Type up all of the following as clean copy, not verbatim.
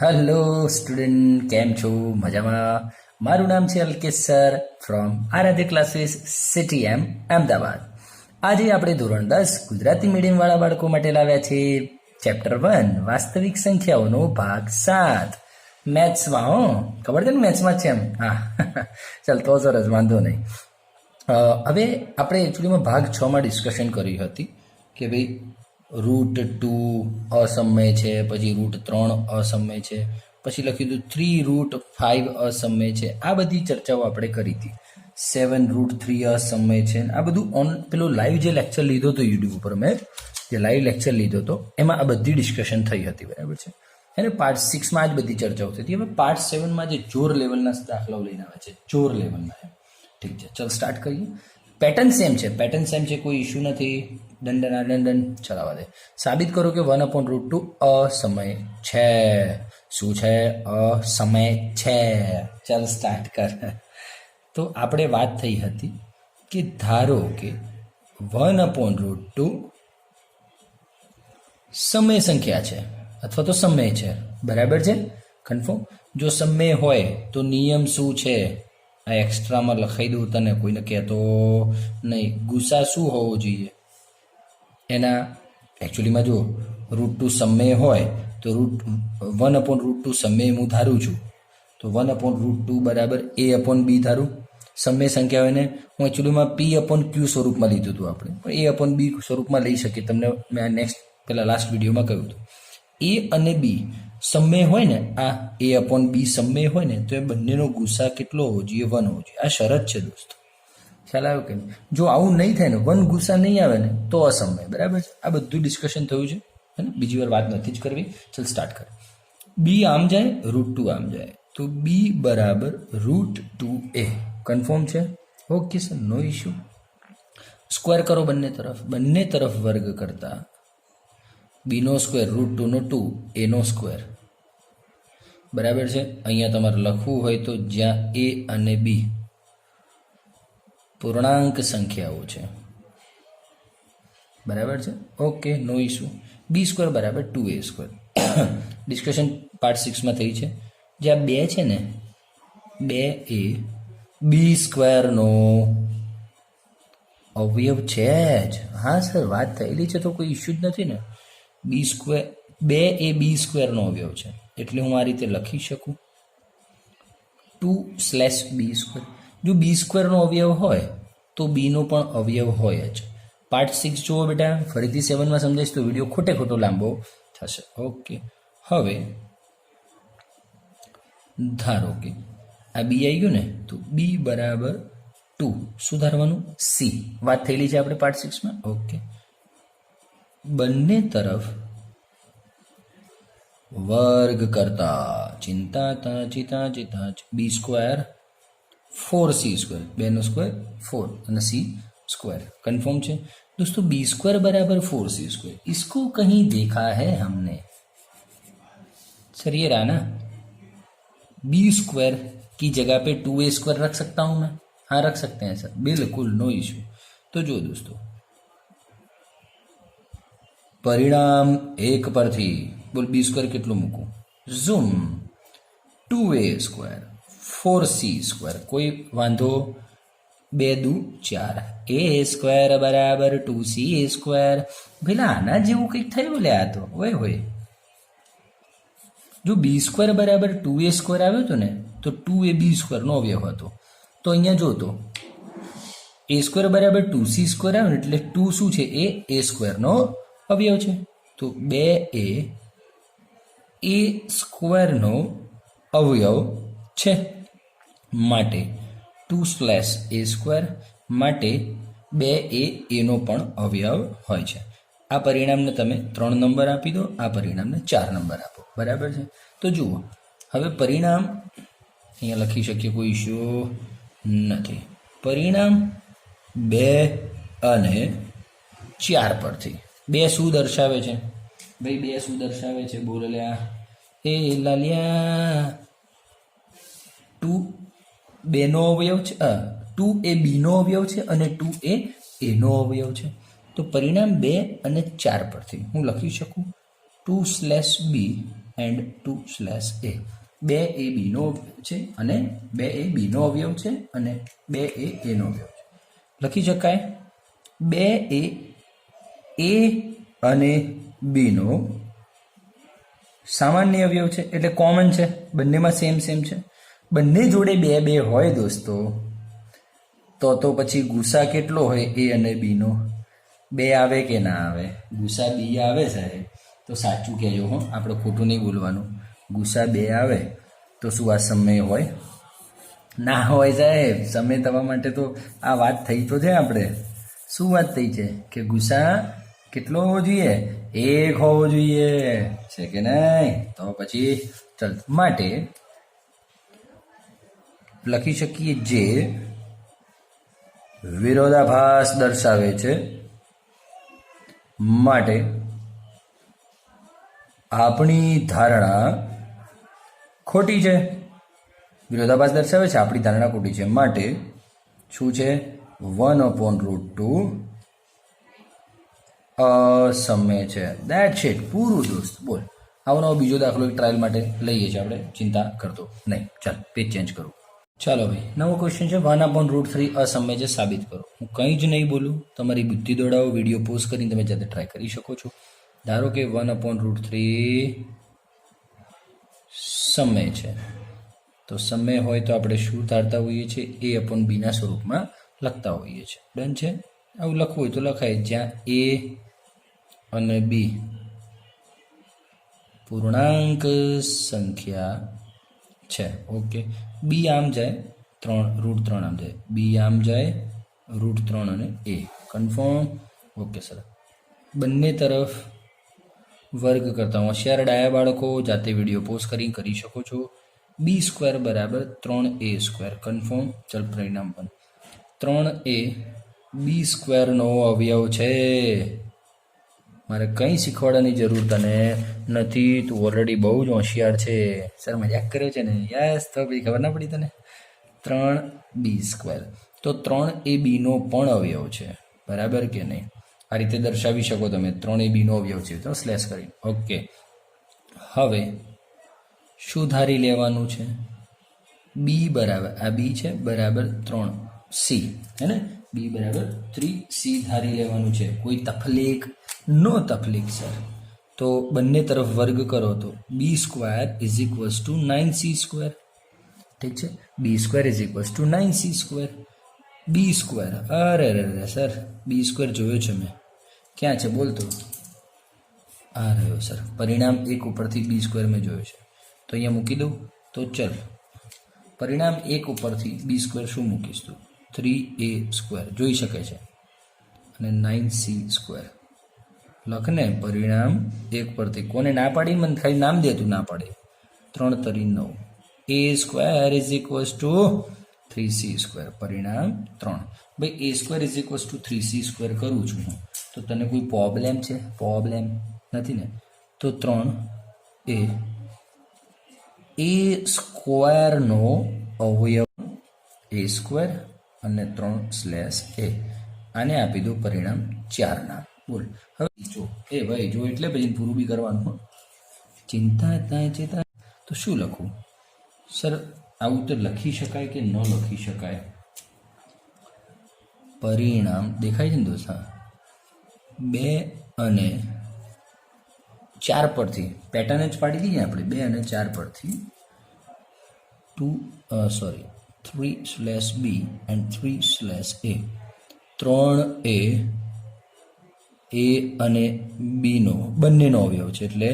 Hello student, કેમ છો? મજામાં? મારું નામ છે Alkesh sir from Aaradhya classes CTM Ahmedabad. આજે આપણે ધોરણ 10 ગુજરાતી મીડિયમવાળા બાળકો માટે લાવ્યા છે ચેપ્ટર 1 વાસ્તવિક સંખ્યાઓનો ભાગ 7 મેથ્સમાં. ખબર છે ને મેથ્સમાં છે એમ? હા ચાલ તો સરસ, વાંધો નહીં. હવે આપણે એકચ્યુઅલીમાં ભાગ 6માં ડિસ્કશન કરી હતી કે ભાઈ √2 અસમય છે, પછી √3 અસમય છે, પછી લખ્યું હતું 3√5 અસમય છે. આ બધી ચર્ચાઓ આપણે કરી હતી. 7√3 અસમય છે. આ બધું પેલો લાઈવ જે લેક્ચર લીધો હતો યુટ્યુબ ઉપર, મેં જે લાઈવ લેક્ચર લીધો હતો એમાં આ બધી ડિસ્કશન થઈ હતી, બરાબર છે. અને પાર્ટ 6માં જ બધી ચર્ચાઓ થઈ હતી. હવે પાર્ટ 7માં જે જોર લેવલના દાખલાઓ લઈને આવે છે, જોર લેવલના. ઠીક છે, ચાલ સ્ટાર્ટ કરીએ. પેટર્ન સેમ છે, કોઈ ઇશ્યુ નથી. દંડન ચલાવવા દે. સાબિત કરો કે 1/√2 અસમય છે. શું છે? અસમય છે. ચાલ સ્ટાર્ટ કર. તો આપણે વાત થઈ હતી કે ધારો કે 1/√2 સમય સંખ્યા છે અથવા તો સમય છે, બરાબર છે? કન્ફર્મ. જો સમય હોય તો નિયમ શું છે? આ એક્સ્ટ્રામાં લખાઈ દઉં તને, કોઈને કહેતો નહીં. ગુસા શું હોવો જોઈએ એના? એકચ્યુઅલીમાં જો √2 સમય હોય તો 1/√2 સમય હું ધારું છું, તો 1/√2 બરાબર A/B ધારું. સમય સંખ્યાઓને હું એકચ્યુઅલીમાં P/Q સ્વરૂપમાં લીધું હતું આપણે, પણ A/B સ્વરૂપમાં લઈ શકીએ. તમને મેં પેલા લાસ્ટ વિડીયોમાં કહ્યું હતું. A અને B સમય હોય ને, આ A/B સમય હોય ને, તો એ બંનેનો ગુસા કેટલો હોવો જોઈએ? 1 હોવો જોઈએ. આ શરત છે દોસ્તો. ખ્યાલ આવ્યો કે નહીં? જો આવું નહીં થાય ને, 1 ગુસા નહીં આવે ને, તો અસમય, બરાબર છે. આ બધું ડિસ્કશન થયું છે, બીજી વાર વાત નથી જ કરવી. ચાલ સ્ટાર્ટ કર. B આમ જાય, √2 આમ જાય, તો B બરાબર √2A. કન્ફર્મ છે? Okay sir, no issue. Square કરો બંને તરફ વર્ગ કરતા B નો સ્ક્વેર √2 નો 2, A નો સ્ક્વેર, બરાબર છે. અહીંયા તમારે લખવું હોય તો જ્યાં A અને B પૂર્ણાંક સંખ્યાઓ છે, બરાબર છે. Okay, no issue. B² બરાબર 2A². ડિસ્કશન પાર્ટ 6માં થઈ છે. જ્યાં 2 છે ને, 2A B² નો અવયવ છે જ. હા સર, વાત થયેલી છે તો કોઈ ઇશ્યુ જ નથી ને. 2A B² નો અવયવ છે, એટલે હું આ રીતે લખી શકું 2/B². જો B² નો અવયવ હોય તો B નો પણ અવયવ હોય જ. પાર્ટ 6 જુઓ બેટા, ફરીથી 7માં સમજાઈશ તો વિડીયો ખોટો લાંબો થશે. ઓકે, હવે ધારો કે આ B આવી ગયું ને, તો B બરાબર 2. શું ધારવાનું? C. વાત થયેલી છે આપણે પાર્ટ 6માં. ઓકે, બંને તરફ વર્ગ કરતા ચિંતા B² 4C². 2 નો સ્ક્વેર 4 અને C². कन्फर्म છે दोस्तों? B² बराबर 4C². इसको कहीं देखा है हमने सर? ये रहा ना, B² की जगह पे 2A² रख सकता हूं मैं? हाँ, रख सकते हैं सर, बिल्कुल नो इश्यू. तो जो दोस्तों परिणाम 1 परथी बोल B² કેટલું મૂકું? Zoom 2A² 4C². કોઈ વાંધો? 2 દુ 4, A² બરાબર 2C². પેલા આના જેવું કંઈક થયું લે. આ તો હોય. જો B² બરાબર 2A² આવ્યો હતો ને, તો 2A B² નો અવયવ હતો. તો અહીંયા જો તો A² બરાબર 2C² આવ્યો ને, એટલે 2 શું છે? એ A² નો અવયવ છે. તો 2A A² નો અવયવ છે, માટે 2/A², માટે 2A A નો પણ અવયવ હોય છે. આ પરિણામને તમે 3 નંબર આપી દો, આ પરિણામને 4 નંબર આપો, બરાબર છે. તો જુઓ, હવે પરિણામ અહીંયા લખી શકીએ, કોઈ ઇશ્યુ નથી. પરિણામ 2 અને 4 પરથી 2 શું દર્શાવે છે ભાઈ? 2 શું દર્શાવે છે? બોલ લ્યા એ લાલિયા. 2 2 નો અવયવ છે, 2A B નો અવયવ છે અને 2A A નો અવયવ છે. તો પરિણામ 2 અને 4 પરથી હું લખી શકું 2/b એન્ડ 2/a. 2 એ બીનો અવયવ છે અને 2 એ બીનો અવયવ છે અને 2 એ એનો અવયવ છે. લખી શકાય 2 એ a અને બીનો સામાન્ય અવયવ છે, એટલે કોમન છે, બંનેમાં સેમ છે. બંને જોડે 2 2 હોય દોસ્તો, તો પછી ગુસા કેટલો હોય એ અને બીનો? 2 આવે કે ના આવે? ગુસા 2 આવે સાહેબ, તો સાચું કહેજો હો, આપણે ખોટું નહીં બોલવાનું. ગુસા 2 આવે તો શું આ સમય હોય? ના હોય સાહેબ. સમય થવા માટે તો આ વાત થઈ તો છે. આપણે શું વાત થઈ છે કે ગુસા કેટલો હોવો જોઈએ? 1 હોવો જોઈએ, છે કે નહીં? તો પછી ચાલ, માટે લખી શકીએ જે વિરોધાભાસ દર્શાવે છે, માટે આપણી ધારણા ખોટી છે. વિરોધાભાસ દર્શાવે છે, આપણી ધારણા ખોટી છે, માટે શું છે? 1/√2 અસમય છે. That's it. પૂરું દોસ્ત. બોલ, આવો નવો બીજો દાખલો એક ટ્રાયલ માટે લઈએ છીએ આપણે, ચિંતા કરતો નહીં. ચાલ, પેજ ચેન્જ કરું. ચાલો ભાઈ, નવો ક્વેશ્ચન છે 1/√3 અસમય છે, સાબિત કરો. હું કંઈ જ નહીં બોલું, તમારી બુદ્ધિ દોડાવો. વિડીયો પોઝ કરીને તમે જાતે ટ્રાય કરી શકો છો. ધારો કે 1/√3 સમય છે, તો સમય હોય તો આપણે શું ધારતા હોઈએ છીએ? a/b ના સ્વરૂપમાં લખતા હોઈએ છીએ. ડન છે? આવું લખવું હોય તો લખાય, જ્યાં a અને b પૂર્ણાંક સંખ્યા છે. ઓકે, b આમ જાય 3√3 આમ જાય, b આમ જાય √3 અને a. કન્ફર્મ? Okay sir. બંને તરફ વર્ગ કરતા હોશિયાર ડાયા બાળકો જાતે વિડીયો પોઝ કરી શકો છો. b² = 3a². કન્ફર્મ? ચાલ, પરિણામ પણ 3a b² નો અવયવ છે. મારે કંઈ શીખવાડવાની જરૂર તને નથી, તું ઓલરેડી બહુ જ હોશિયાર છે. સર મજાક કર્યો છે ને? યસ. તો ભાઈ ખબર ના પડી તને? 3b². તો 3 એ બીનો પણ અવયવ છે, બરાબર કે નહીં? આ રીતે દર્શાવી શકો તમે, 3 એ બીનો અવયવ છે, તો સ્લેશ કરી. ઓકે, હવે શું ધારી લેવાનું છે? b બરાબર, આ b છે, બરાબર 3c, હે ને? b બરાબર 3c ધારી લેવાનું છે. કોઈ તકલીફ? નો તકલીફ સર. તો બંને તરફ વર્ગ કરો તો b² = 9c². ઠીક છે? b² = 9c². b², અરે સર, b² જોયો છે મેં. ક્યાં છે બોલતો? આ રહ્યો સર, પરિણામ 1 ઉપરથી b² મેં જોયો છે, તો અહીંયા મૂકી દઉં. તો ચલ, પરિણામ 1 ઉપરથી b² શું મૂકીશ તું? 3a² જોઈ શકે છે, અને 9c² લખને. પરિણામ 1 પરથી કોને ના પાડી? મને ખાલી નામ દે, તું ના પાડે. 3 તરી 9. a² = 3c². પરિણામ 3. ભાઈ a² = 3c² કરું છું હું, તો તને કોઈ પ્રોબ્લેમ છે? પ્રોબ્લેમ નથી ને? તો 3 a² નો અવયવ a² અને 3/a. આને આપી દો પરિણામ 4 નામ. બોલ હવે જો, એ ભાઈ જો, એટલે પછી પૂરું બી કરવાનું. ચિંતા. તો શું લખું સર? આવું તો લખી શકાય કે ન લખી શકાય? પરિણામ દેખાય છે ને દોસ્ત? 2 અને 4 પરથી પેટર્ન જ પાડી દઈએ આપણે. 2 અને 4 પરથી 3/b and 3/a. 3a અને બીનો બંનેનો અવયવ છે, એટલે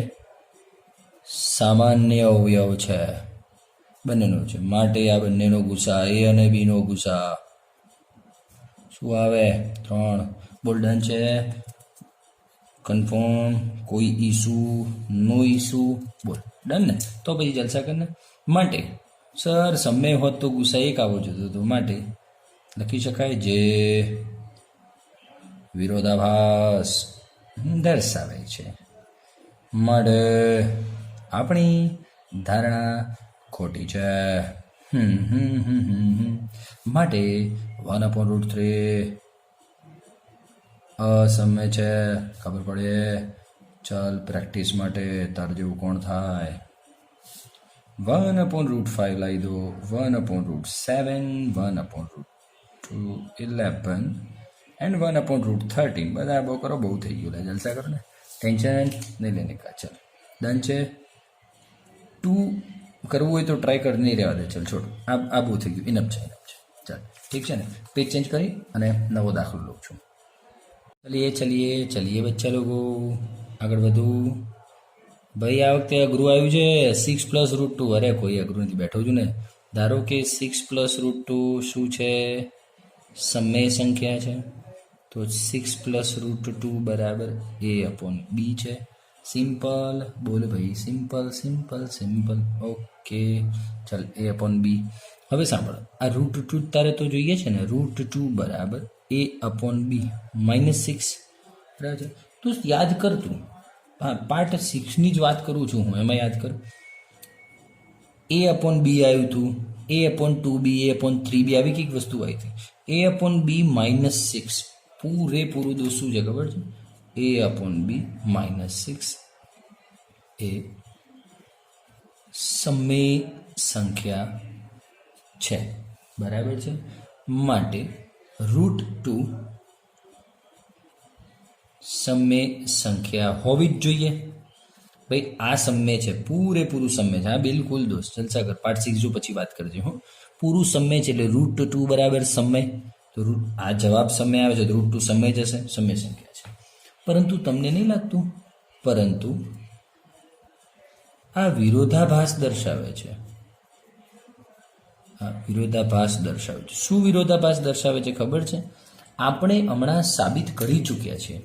સામાન્ય અવયવ છે, બંનેનો છે. માટે આ બંનેનો ગુસા, a અને બીનો ગુસા શું આવે? 3. બોલ, ડન છે? કન્ફર્મ? કોઈ ઈસુ? નો ઈસુ? બોલ, ડન ને? તો પછી જલસા કરને. માટે સર સમય હોત તો ગુસા 1 આવવો જોતો હતો, માટે લખી શકાય જે વિરોધાભાસ દર્શાવે છે, માટે આપણી ધારણા ખોટી છે. માટે 1/√3 અસમય છે. ખબર પડે? ચાલ પ્રેક્ટિસ માટે તાર જેવું કોણ થાય 1/√5 લાવી દો 1/7 1/√2 11 એન્ડ 1/13 બધા બહુ કરો બહુ થઈ ગયું લે જલસા કરો ને ટેન્શન નહીં લેને કા ચાલ ડન છે 2 કરવું હોય તો ટ્રાય કરી નહીં રહેવા દે ચાલ છોડ આ બહુ થઈ ગયું ઇનફ છે ચાલ ઠીક છે ને પેજ ચેન્જ કરી અને નવો દાખલો લઉં છું ચલીએ બચ્ચા લોકો આગળ વધું ભાઈ આ વખતે અઘરું આવ્યું છે 6+√2 અરે કોઈ અઘરું નથી બેઠો છું ને ધારો કે 6+√2 શું છે સમય સંખ્યા છે તો 6+√2 બરાબર a/b છે સિમ્પલ બોલો ભાઈ સિમ્પલ ઓકે ચાલ a/b હવે સાંભળો આ √2 તારે તો જોઈએ છે ને √2 બરાબર a/b -6 બરાબર છે તો યાદ કર તું હા પાર્ટ 6 ની જ વાત કરું છું હું એમાં યાદ કર a/b આવ્યું હતું a/2b a/3b આવી કઈક વસ્તુ આવી હતી a/b -6 પૂરેપૂરું દોસ્ત શું છે ખબર છે a/b -6 એ સમય સંખ્યા છે બરાબર છે માટે √2 સમય સંખ્યા હોવી જ જોઈએ ભાઈ આ સમય છે પૂરેપૂરું સમય છે હા બિલકુલ દોસ્ત જલસા કર પાર્ટ 6 જો પછી વાત કરજે હો પૂરું સમય છે એટલે √2 બરાબર સમય તો આ જવાબ સમય આવે છે તો √2 સમય જશે સમય સંખ્યા છે પરંતુ તમને નહીં લાગતું પરંતુ આ વિરોધાભાસ દર્શાવે છે શું વિરોધાભાસ દર્શાવે છે ખબર છે આપણે હમણાં સાબિત કરી ચૂક્યા છીએ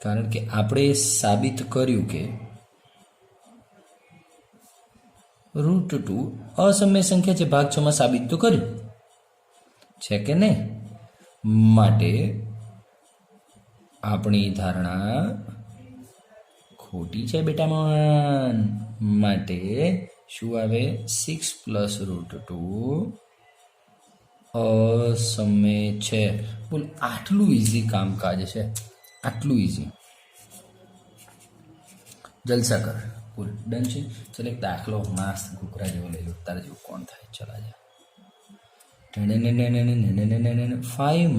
કારણ કે આપણે સાબિત કર્યું કે √2 અસમય સંખ્યા છે ભાગ 6 માં સાબિત તો કર્યું છે કે નહીં માટે આપણી ધારણા ખોટી છે બેટામાં માટે શું આવે 6+√2 અસમય છે બોલ આટલું ઇઝી કામકાજ છે આટલું ઇઝી જલસા કર બોલ ડન છે ચલ એક દાખલો માસ કુકરા જેવો લઈ લો તારે જેવું કોણ થાય ચલા જા 5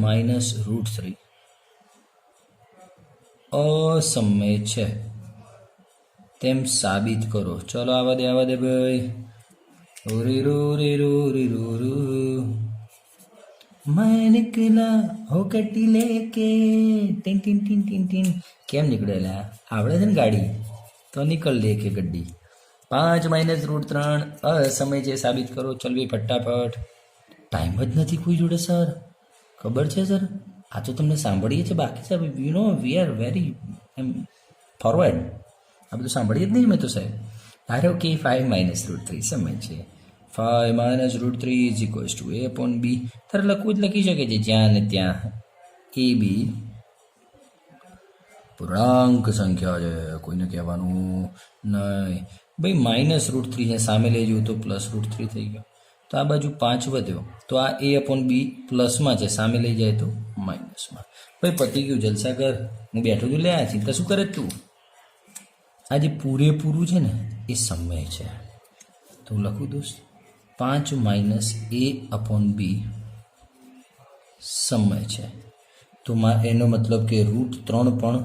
-√3 અસમય છે તેમ સાબિત કરો ચલો આવા દે ભાઈ मैं निकला हो कटी लेके tin tin tin tin tin કેમ નીકળેલા આવડે છે ને ગાડી તો નીકળ લે કે ગड्डी 5 -√3 અસમય છે સાબિત કરો ચલવી ફટાફટ ટાઈમ જ નથી કોઈ જોડે સર ખબર છે સર આ તો તમને સાંભળીએ છે બાકી છે you know we are very forward આ બધું સાંભળીએ જ નહીં મેં તો સાહેબ ધારો કે 5 -√3 સમય છે 5 -√3 a/b તારે લખવું જ લખી શકે છે જ્યાં ને ત્યાં ab પૂર્ણાંક સંખ્યા છે કોઈને કહેવાનું નહીં ભાઈ -√3 છે સામે લઈ જવું તો +√3 થઈ ગયો તો આ બાજુ 5 વધ્યો તો આ a/b પ્લસમાં છે સામે લઈ જાય તો માઇનસમાં ભાઈ પતી ગયું જલસા કર હું બેઠો છું લે આ ચિંતા શું કરે તું આ જે પૂરેપૂરું છે ને એ સમય છે તો હું લખું દોસ્ત 5 - a/b સમય છે તો એનો મતલબ કે √3 પણ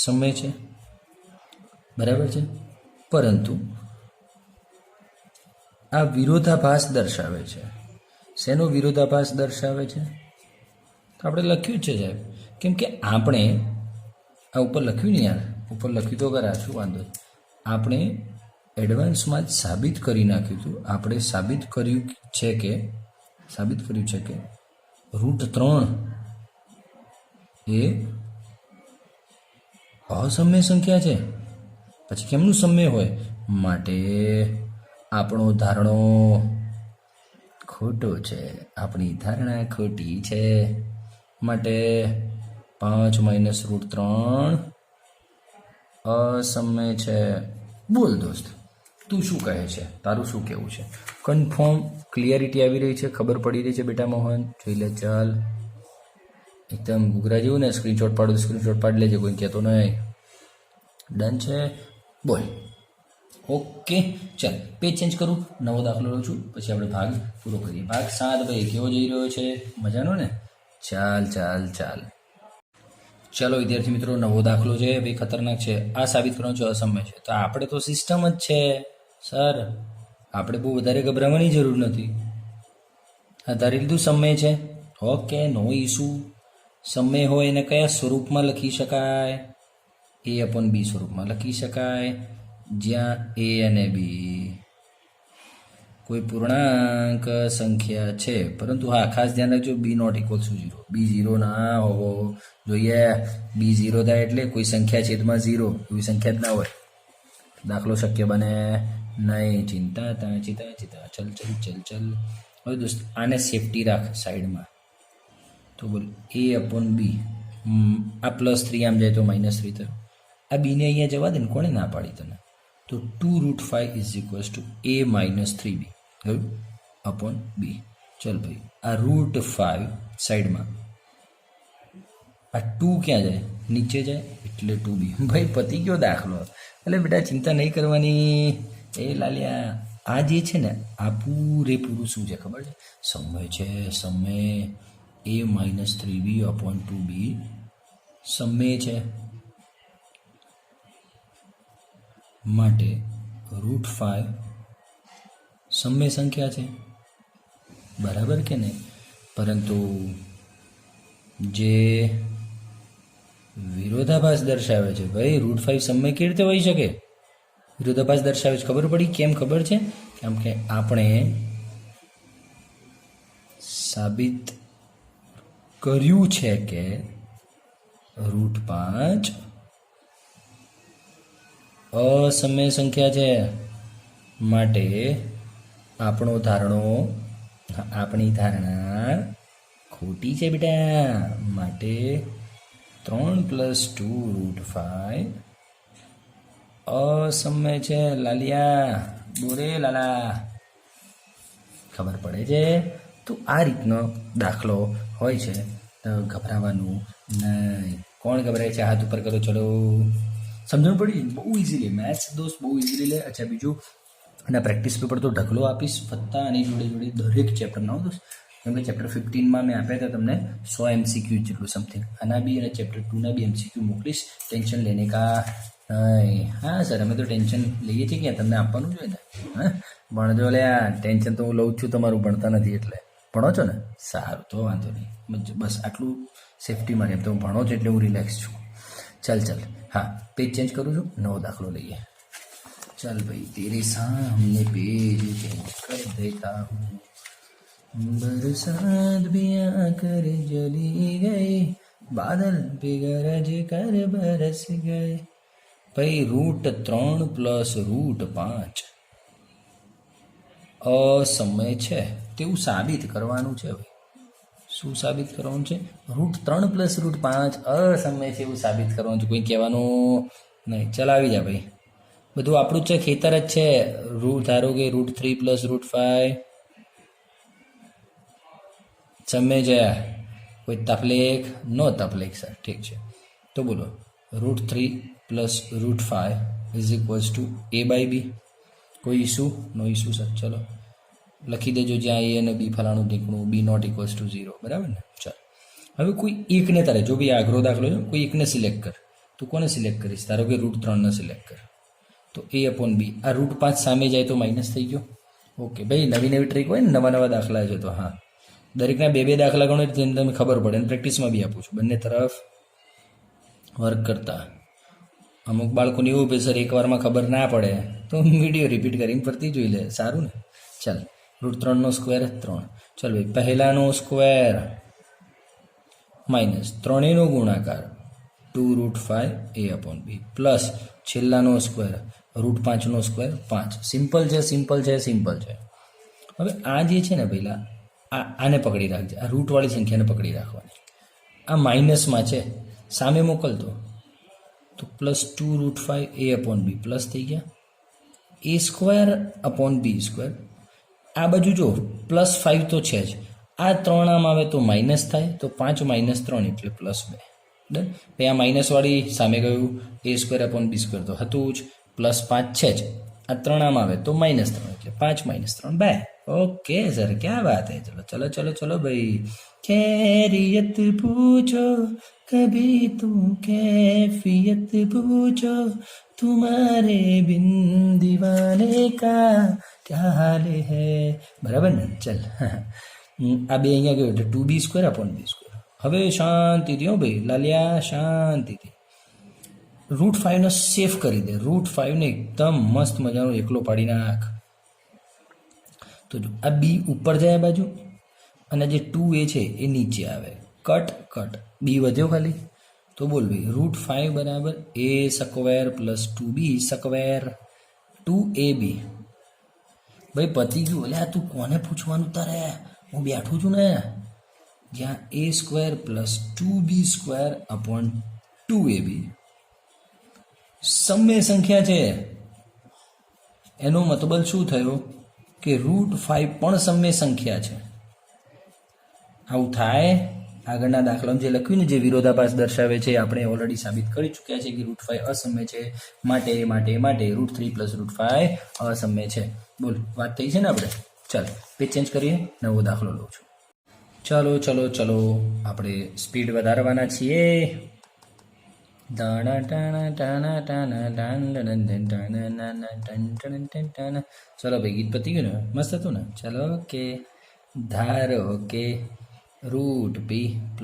સમય છે બરાબર છે પરંતુ આ વિરોધાભાસ દર્શાવે છે શેનો વિરોધાભાસ દર્શાવે છે તો આપણે લખ્યું છે સાહેબ કેમ કે આપણે આ ઉપર લખ્યું ને યાર ઉપર લખ્યું તો કરા શું વાંધો આપણે એડવાન્સમાં જ સાબિત કરી નાખ્યું હતું આપણે સાબિત કર્યું છે કે √3 એ અસમય સંખ્યા છે પછી કેમનું સમય હોય માટે આપણો ધારણો ખોટો છે આપણી ધારણા ખોટી છે માટે 5 -√3 અસમય છે બોલ દોસ્ત તું શું કહે છે તારું શું કહેવું છે કન્ફર્મ ક્લિયરિટી આવી રહી છે ખબર પડી રહી છે બેટા મોહન જોઈ લે ચાલ એકદમ ઘૂઘરા જેવું ને, સ્ક્રીનશોટ પાડો સ્ક્રીનશોટ પાડી લેજે, કોઈ કહેતો નહીં. ડન છે, બોલ. ઓકે ચાલ, પેજ ચેન્જ કરું, નવો દાખલો લઉં છું, પછી આપણે ભાગ પૂરો કરીએ. ભાગ 7 ભાઈ કેવો જઈ રહ્યો છે? મજાનો ને? ચાલ ચાલ ચાલ. ચાલો વિદ્યાર્થી મિત્રો, નવો દાખલો છે ભાઈ, ખતરનાક છે. આ સાબિત કરવાનું છે અસમય છે. તો આપણે તો સિસ્ટમ જ છે સર, આપણે બહુ વધારે ગભરાવાની જરૂર નથી. આ ધારી લીધું સમય છે. ઓકે, નો ઇસ્યુ. સમય હોય એને કયા સ્વરૂપમાં લખી શકાય? A/B સ્વરૂપમાં લખી શકાય, જ્યાં A અને B કોઈ પૂર્ણાંક સંખ્યા છે. પરંતુ હા, ખાસ ધ્યાન રાખજો, B ≠ 0. B 0 ના હોવો જોઈએ. B 0 થાય એટલે કોઈ સંખ્યા છેદમાં 0, એવી સંખ્યા જ ના હોય. દાખલો શક્ય બને નહીં. ચિંતા ચિંતા ચિંતા, ચલ ચલ ચલ ચલ. હવે દોસ્ત, આને સેફટી રાખ સાઈડમાં. તો બોલ A/B, આ +3 આમ જાય તો -3 થયું. આ બીને અહીંયા જવા દે ને, કોણે ના પાડી તને? તો 2√5 = A - 3B ગયું અપોન B. ચલ ભાઈ, આ √5 સાઈડમાં, આ 2 ક્યાં જાય? નીચે જાય, એટલે 2B. ભાઈ પતી ગયો દાખલો. એટલે બેટા ચિંતા નહીં કરવાની. એ લાલિયા, આ જે છે ને, આ પૂરેપૂરું શું છે ખબર છે? સમય છે. સમય A - 3B અપોન 2B સમય છે. માટે √5 સમય સંખ્યા છે, બરાબર કે નહીં? પરંતુ જે વિરોધાભાસ દર્શાવે છે ભાઈ, √5 સમય કેવી રીતે હોઈ શકે? વિરોધાભાસ દર્શાવે છે. ખબર પડી કેમ? ખબર છે કેમ કે આપણે સાબિત કર્યું છે કે √5 અસમય સંખ્યા છે. માટે આપણી ધારણા ખોટી છે બેટા. માટે 3 + 2 √5 અસમય છે. લાલિયા બોરે લાલા, ખબર પડે છે? તો આ રીતનો દાખલો હોય છે. તો ગભરાવાનું નહીં. કોણ ગભરાય છે? હાથ ઉપર કરો. ચલો, સમજણ પડી? બહુ ઇઝીલી મેથ્સ દોસ્ત, બહુ ઇઝીલી લે. અચ્છા, બીજું અને પ્રેક્ટિસ પેપર તો ઢગલો આપીશ વત્તા આની જોડે જોડે દરેક ચેપ્ટરના હો દોસ્ત. કેમ કે ચેપ્ટર 15માં મેં આપ્યા હતા તમને 100 MCQ જેટલું સમથિંગ. આના બી અને ચેપ્ટર 2ના બી MCQ મોકલીશ. ટેન્શન લેને કા નહીં. હા સર, અમે તો ટેન્શન લઈએ છીએ કે તમને આપવાનું જોઈએ ને. હા, ભણજો લે. ટેન્શન તો હું લઉં છું, તમારું ભણતા નથી એટલે. ભણો છો ને? સારું, તો વાંધો નહીં. બસ આટલું સેફટી માટે. એમ તો હું ભણો છો એટલે હું રિલેક્સ છું. ચાલ ચાલ, હા, પેજ ચેન્જ કરું છું, નવો દાખલો લઈએ. चल भाई, तेरे सामने पेज चेंज कर देता हूँ. बरसात भी आकर जली गई, बादल भी गरज कर बरस गए. भाई √3 + √5 અસમય છે તેવું સાબિત કરવાનું છે. ભાઈ શું સાબિત કરવાનું છે? √3 + √5 અસમય છે એવું સાબિત કરવાનું છે. કોઈ કહેવાનું નહીં. ચલાવી જા ભાઈ, બધું આપણું જ છે, ખેતર જ છે. ધારો કે √3 + √5 સમય છે. કોઈ તકલીફ? નો તકલીફ સર, ઠીક છે. તો બોલો, √3 + √5 = A/B. કોઈ ઇસ્યુ? નો ઇસ્યુ સર. ચલો લખી દેજો, જ્યાં A અને B ફલાણું ઢીકણું, B ≠ 0, બરાબર ને? ચાલ, હવે કોઈ એકને તારે, જો બી આગ્રહ દાખલો છે, કોઈ એકને સિલેક્ટ કર. તું કોને સિલેક્ટ કરીશ? ધારો કે √3 સિલેક્ટ કર. તો A/B. આ √5 સામે જાય તો માઇનસ થઈ ગયો. ઓકે ભાઈ, નવી નવી ટ્રીક હોય ને, નવા નવા દાખલા છે તો હા, દરેકના બે દાખલા ગણો, જેને તમે ખબર પડે. અને પ્રેક્ટિસમાં બી આપું છું, બંને તરફ વર્ક કરતા. અમુક બાળકોને એવું ભાઈ સર એકવારમાં ખબર ના પડે તો વિડીયો રિપીટ કરીને ફરતી જોઈ લે. સારું ને? ચાલ, √3 સ્ક્વેર 3. ચાલ ભાઈ, પહેલાનો સ્ક્વેર માઇનસ ત્રણેયનો ગુણાકાર 2√5 A/B પ્લસ છેલ્લાનો સ્ક્વેર √5 સ્ક્વેર 5. સિમ્પલ છે, સિમ્પલ છે, સિમ્પલ છે. હવે આ જે છે ને પહેલાં આને પકડી રાખજે, આ રૂટવાળી સંખ્યાને પકડી રાખવાની. આ માઇનસમાં છે, સામે મોકલતો તો +2√5 A/B પ્લસ થઈ ગયા A² / B². આ બાજુ જો +5 તો છે જ, આ 3 આમ આવે તો માઇનસ થાય, તો 5 - 3 એટલે +2. ડન. ભાઈ આ માઇનસવાળી સામે ગયું, a² / b² તો હતું જ, +5 છે જ. આ 3 આમ આવે તો -3 એટલે 5 - 3 2. ओके सर, क्या बात है. चलो चलो चलो चलो भाई. खैरियत पूछो कभी तुम कैफियत पूछो तुम्हारे बिन दीवाने का क्या हाल है. બરાબર ને? ચલ આ બે અહીંયા ગયું એટલે 2b² / b². હવે શાંતિથી હો ભાઈ લાલિયા, શાંતિથી. √5 નો સેફ કરી દે. √5 ને એકદમ મસ્ત મજાનો એકલો પાડી નાખ. તો જો આ બી ઉપર જાય બાજુ અને જે 2a છે એ નીચે આવે. Cut cut. બી વધ્યો ખાલી. તો બોલ ભાઈ √5 બરાબર a² + 2b², 2ab. ભાઈ પતી ગયું. એટલે આ તું કોને પૂછવાનું તારે? હું બેઠું છું ને જ્યાં a² + 2b² / 2ab સમય સંખ્યા છે. એનો મતલબ શું થયો કે √5 પણ સમય સંખ્યા છે. આવું થાય. આગળના દાખલામાં જે લખ્યું ને, જે વિરોધાભાસ દર્શાવે છે, આપણે ઓલરેડી સાબિત કરી ચૂક્યા છે કે √5 અસમય છે. માટે માટે માટે √3 + √5 અસમય છે. બોલ, વાત થઈ છે ને આપણે? ચાલો પેજ ચેન્જ કરીએ, નવો દાખલો લઉં છું. ચલો ચલો ચલો, આપણે સ્પીડ વધારવાના છીએ. ચલો ભાઈ, ગીત પતી ગયું ને? મસ્ત હતું ને? ચલો ઓકે. ધારો કે √p +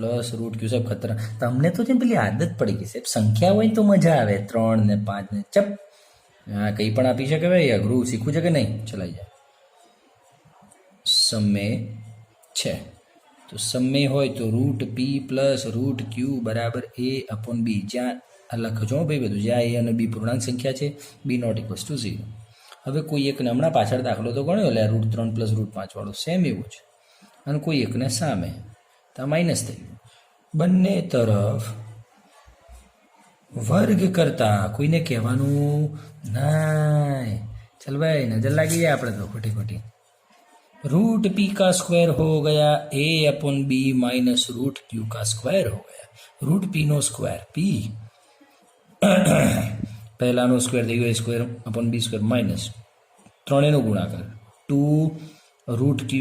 √q સબ ખતરા. તમને તો જેમ પેલી આદત પડી ગઈ સાહેબ, સંખ્યા હોય તો મજા આવે. 3 ને 5 ને ચપ. હા, કંઈ પણ આપી શકે ભાઈ. અઘરું શીખવું છે કે નહીં? ચલાઈ જાય. સમય છે તો સમય હોય તો √p + √q બરાબર a/b. જ્યાં આ લખજો ભાઈ બધું, જ્યાં a અને b પૂર્ણાંક સંખ્યા છે, b ≠ = 0. હવે કોઈ એકને હમણાં પાછળ દાખલો તો ગણ્યો, એટલે √3 + √5 વાળો સેમ એવું છે. અને કોઈ એકને સામે તો માઇનસ થઈ ગયું. બંને તરફ વર્ગ કરતા કોઈને કહેવાનું ના. ચલ ભાઈ, નજર લાગી જાય આપણે તો ખોટી ખોટી. √p² हो गया a/b - √q² हो गया. √p નો સ્ક્વેર p, પહેલાનો સ્ક્વેર થઈ ગયો a² / b² - ત્રણેયનો ગુણાકાર 2 √q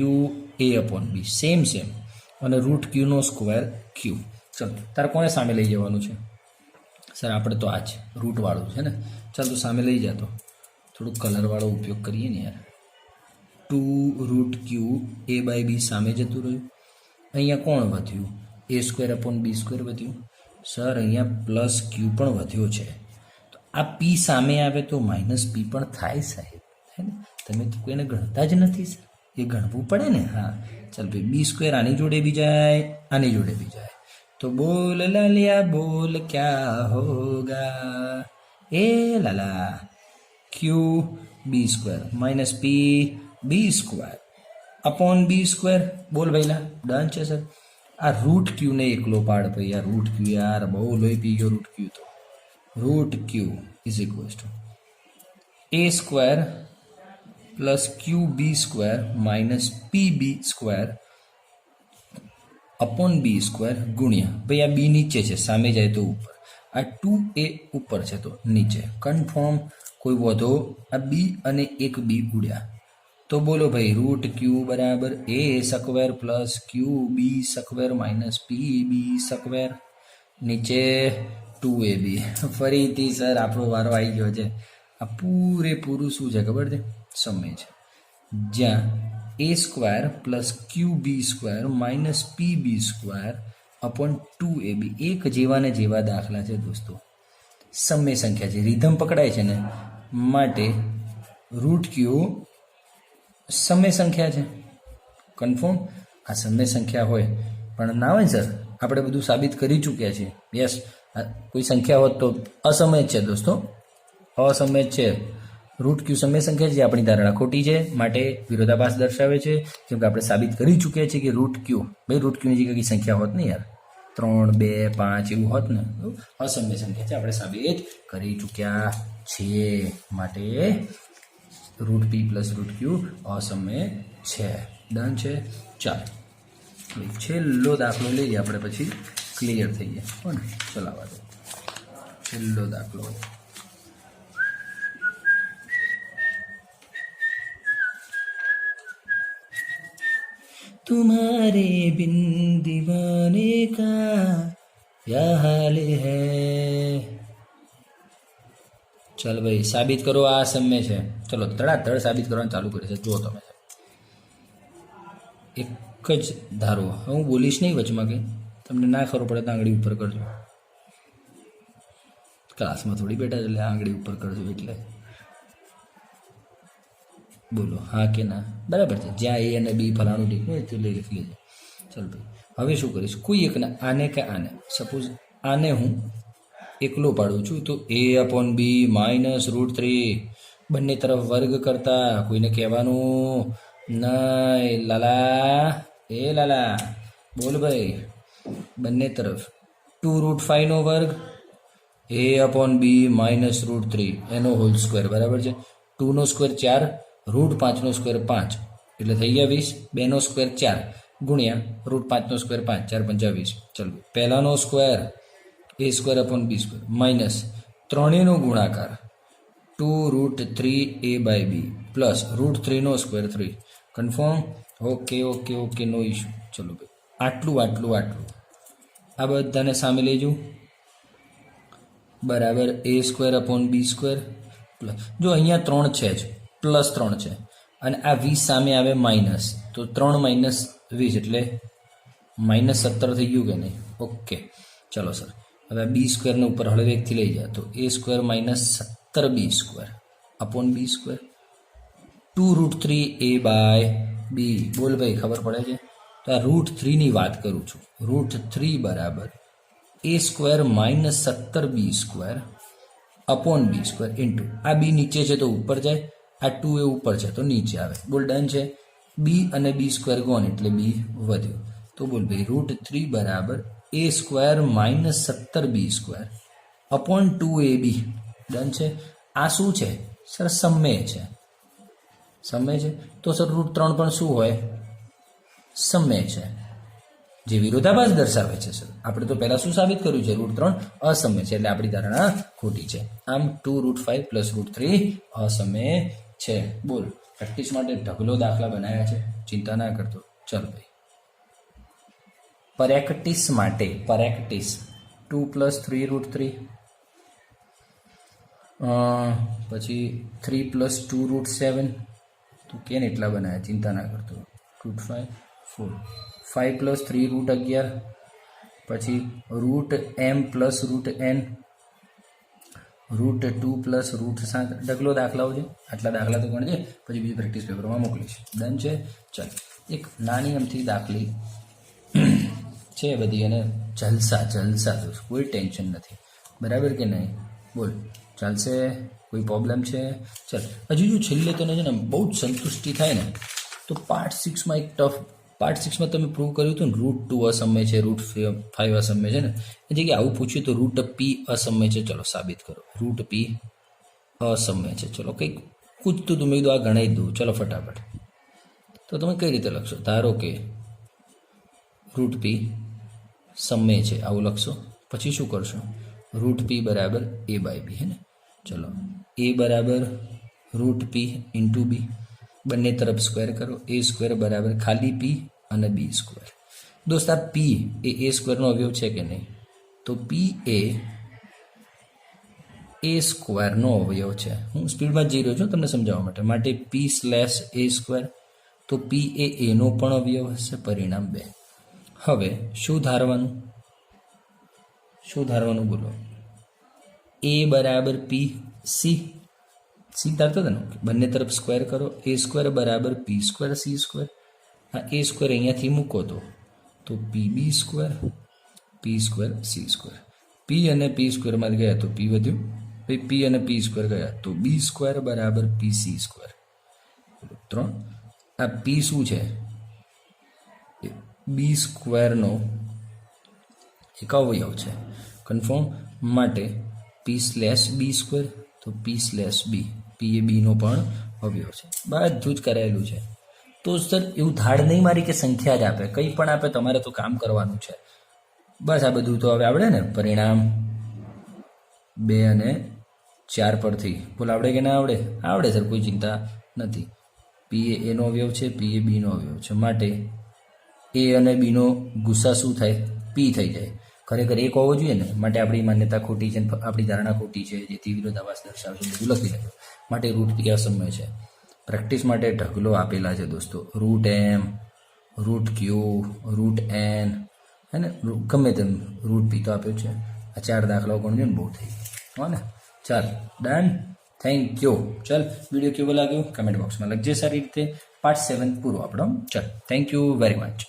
a/b સેમ અને √q નો સ્ક્વેર q. ચલ તારે કોને સામે લઈ જવાનું છે? સર આપણે તો આ જ રૂટ વાળું છે ને. ચાલ તું સામે લઈ જા. તો થોડુંક કલર વાળો ઉપયોગ કરીએ ને યાર. 2 √q a/b સામે જતું રહ્યું. અહીંયા કોણ વધ્યું? a² / b² વધ્યું. સર અહીંયા +q પણ વધ્યો છે. તો આ p સામે આવે તો -p પણ થાય સાહેબ. હે ને? તમે તો કોઈને ગણતા જ નથી સર. એ ગણવું પડે ને. હા ચાલ ભાઈ, b² આની જોડે બી જાય, આની જોડે બી જાય. તો બોલ લાલિયા બોલ ક્યા હોગા. એ લાલા q b² - p b² / b². બોલ ભાઈલા, ડન છે સર. આ √q ને એકલો પાડ ભાઈ. આ √q યાર બહુ લોહી પી ગયો. √q તો √q = a² + qb² - pb² / b² ગુણ્યા ભાઈ આ b નીચે છે, સામે જાય તો ઉપર. આ 2a ઉપર છે તો નીચે. કન્ફર્મ. કોઈ વધો? આ b અને એક b ઉડ્યા. તો બોલો ભાઈ √q બરાબર a² + qb² - pb². નીચે 2ab. ફરીથી સર આપણો વારો આવી ગયો છે. આ પૂરેપૂરું શું છે ખબર છે? સમય છે. જ્યાં a² + qb² - pb² / 2ab એક જેવા ને જેવા દાખલા છે દોસ્તો. સમય સંખ્યા છે, રીધમ પકડાય છે ને, માટે √q સમય સંખ્યા છે. કન્ફર્મ. આ સમય સંખ્યા હોય પણ ના હોય સર, આપણે બધું સાબિત કરી ચૂક્યા છીએ. યસ, કોઈ સંખ્યા હોત તો અસમય જ છે દોસ્તો, અસમય જ છે. √q સમય સંખ્યા છે, જે આપણી ધારણા ખોટી છે, માટે વિરોધાભાસ દર્શાવે છે. કેમ કે આપણે સાબિત કરી ચૂક્યા છીએ કે √q, ભાઈ √q ની જગ્યાએ કઈ સંખ્યા હોત ને યાર, 3 2 5 એવું હોત ને. અસમય સંખ્યા છે, આપણે સાબિત કરી ચૂક્યા છીએ. માટે √p + √q અસમય છે. ડન છે. ચાલો છેલ્લો દાખલો લઈએ આપણે, પછી ક્લિયર થઈ જાય. કોને ચલાવવા દો. છેલ્લો દાખલો. तुम्हारे बिन दीवाने का क्या हाल है. ચાલ ભાઈ સાબિત કરો આ સમય છે. ચલો ધડાધડ સાબિત કરવાનું ચાલુ કરે છે. જો તમે એક જ ધારો, હું બોલીશ નહીં વચમાં કંઈ, તમને ના ખબર પડે તો આંગળી ઉપર કરજો. ક્લાસમાં થોડી બેઠા એટલે આંગળી ઉપર કરજો. એટલે બોલો હા કે ના. બરાબર છે. જ્યાં એ અને બી ફલાણું ઠીક હોય તો લઈ લખી લેજો. ચાલ ભાઈ હવે શું કરીશ, કોઈ એકને આને કે આને, સપોઝ આને હું એકલો પાડું છું તો a/b -√3 બંને તરફ વર્ગ કરતા કોઈને કહેવાનું નહીં. લાલા એ લાલા બોલ ભાઈ, બંને તરફ 2√5 નો વર્ગ a/b -√3 એનો હોલ સ્ક્વેર બરાબર છે. 2 નો સ્ક્વેર 4, √5 નો સ્ક્વેર 5 એટલે થઈ ગયા 20. 2 નો સ્ક્વેર 4 ગુણ્યા √5 નો સ્ક્વેર 5, 4 × 5 20. ચલો પહેલાનો સ્ક્વેર a²/b² માઇનસ ત્રણેયનો ગુણાકાર 2√3a/b પ્લસ √3 નો square 3. Confirm? Okay okay okay, no issue. ચલો ભાઈ આટલું આટલું આટલું આ બધાને સામે લઈ જવું બરાબર a²/b² પ્લસ, જો અહીંયા 3 છે જ, પ્લસ 3 છે અને આ 20 સામે આવે માઇનસ, તો 3 - 20 એટલે -17 થઈ ગયું કે નહીં? ઓકે ચલો સર. હવે b² ને ઉપર હળવેકથી લઈ જાય તો a² -17b² / b², 2√3a/b. બોલ ભાઈ ખબર પડે છે? તો આ √3 ની વાત કરું છું. √3 બરાબર a² -17b² / b² આ b નીચે છે તો ઉપર જાય, આ 2 એ ઉપર છે તો નીચે આવે. બોલ ડન છે. b અને b² ગોન એટલે b વધ્યો. તો બોલ ભાઈ √3 બરાબર a² -17b² / 2ab. ડન છે. આ શું છે સર? સમય છે. સમય છે તો સર √3 પણ શું હોય? સમય છે, જે વિરોધાભાસ દર્શાવે છે. સર આપણે તો પહેલા શું સાબિત કર્યું છે? √3 અસમય છે એટલે આપણી ધારણા ખોટી છે. આમ 2√5 + √3 અસમય છે. બોલ પ્રેક્ટિસ માટે ઢગલો દાખલા બનાવ્યા છે, ચિંતા ના કરતો. ચલ ભાઈ પ્રેક્ટિસ માટે 2 + 3√3 પછી 3 + 2√7 તો કેને એટલા બનાવ્યા? ચિંતા ના કરતો. √5 4 5 + 3√11 પછી √m + √n √2 + √7. ઢગલો દાખલાઓ છે. આટલા દાખલા તો ગણજે, પછી બીજી પ્રેક્ટિસ પેપરમાં મોકલીશ. ડન છે. ચાલ એક નાની અમથી દાખલી છે બધી અને જલસા જલસા તો કોઈ ટેન્શન નથી. બરાબર કે નહીં? બોલ ચાલશે? કોઈ પ્રોબ્લેમ છે? ચાલ હજુ જો છેલ્લે તને છે ને બહુ જ સંતુષ્ટિ થાય ને તો પાર્ટ 6માં એક ટફ, પાર્ટ 6માં તમે પ્રૂવ કર્યું હતું ને √2 અસમય છે, √5 અસમય છે ને, એ જગ્યાએ આવું પૂછ્યું તો √p અસમય છે. ચલો સાબિત કરો. √p અસમય છે. ચલો કંઈક પૂછતું તું, મેં કીધું આ ગણાવી દઉં. ચલો ફટાફટ. તો તમે કઈ રીતે લખશો? ધારો કે √p સમય છે આવું લખશો. પછી શું કરશો? √p બરાબર a/b હે ને. ચલો a બરાબર √p × b, બંને તરફ સ્ક્વેર કરો. a² બરાબર ખાલી p અને b². દોસ્ત આ p એ a² નો અવયવ છે કે નહીં? તો p એ a² નો અવયવ છે. હું સ્પીડમાં જઈ રહ્યો છું તમને સમજાવવા માટે p/a². તો p એ a નો પણ અવયવ હશે. પરિણામ 2. હવે શું ધારવાનું? શું ધારવાનું બોલો? a બરાબર p c. c ધારતો હતો ને, બંને તરફ સ્ક્વેર કરો. a² બરાબર p² c². આ a² અહીંયાથી મૂકો તો pb² p² c². p અને p² માં ગયા તો p વધ્યું, પછી p અને p² ગયા તો b² બરાબર pc². 3. આ p શું છે? b² નો એક અવયવ છે. કન્ફર્મ? માટે p/b². તો p/b, p એ b નો પણ અવયવ છે. બધું જ કરાયેલું છે. તો સર એવું ધાડ નહીં મારી કે સંખ્યા જ આપે, કંઈ પણ આપે તમારે તો કામ કરવાનું છે. બસ આ બધું તો હવે આવડે ને. પરિણામ 2 અને 4 પરથી બોલ આવડે કે ના આવડે? આવડે સર, કોઈ ચિંતા નથી. પી એ એનો અવયવ છે, પી એ બીનો અવયવ છે, માટે એ અને બીનો ગુસ્સા શું થાય? પી થઈ જાય. ખરેખર એક હોવો જોઈએ ને, માટે આપણી માન્યતા ખોટી છે, આપણી ધારણા ખોટી છે, જેથી વિરોધાભાસ દર્શાવશે બધું લખી લેજો. માટે રૂટ પી અસમય છે. પ્રેક્ટિસ માટે ઢગલો આપેલા છે દોસ્તો. રૂટ એમ, રૂટ ક્યુ, રૂટ એન, હે ને, ગમે તેમ રૂટ પી તો આપ્યો છે. આ 4 દાખલાઓ ગણજો ને, બહુ થઈ ગયું. હો ને, ચાલ ડન. Thank you. ચાલ, વિડીયો કેવો લાગ્યો કમેન્ટ બોક્સમાં લખજે સારી રીતે. પાર્ટ 7 પૂરો આપણો. ચાલ, થેન્ક યુ વેરી મચ.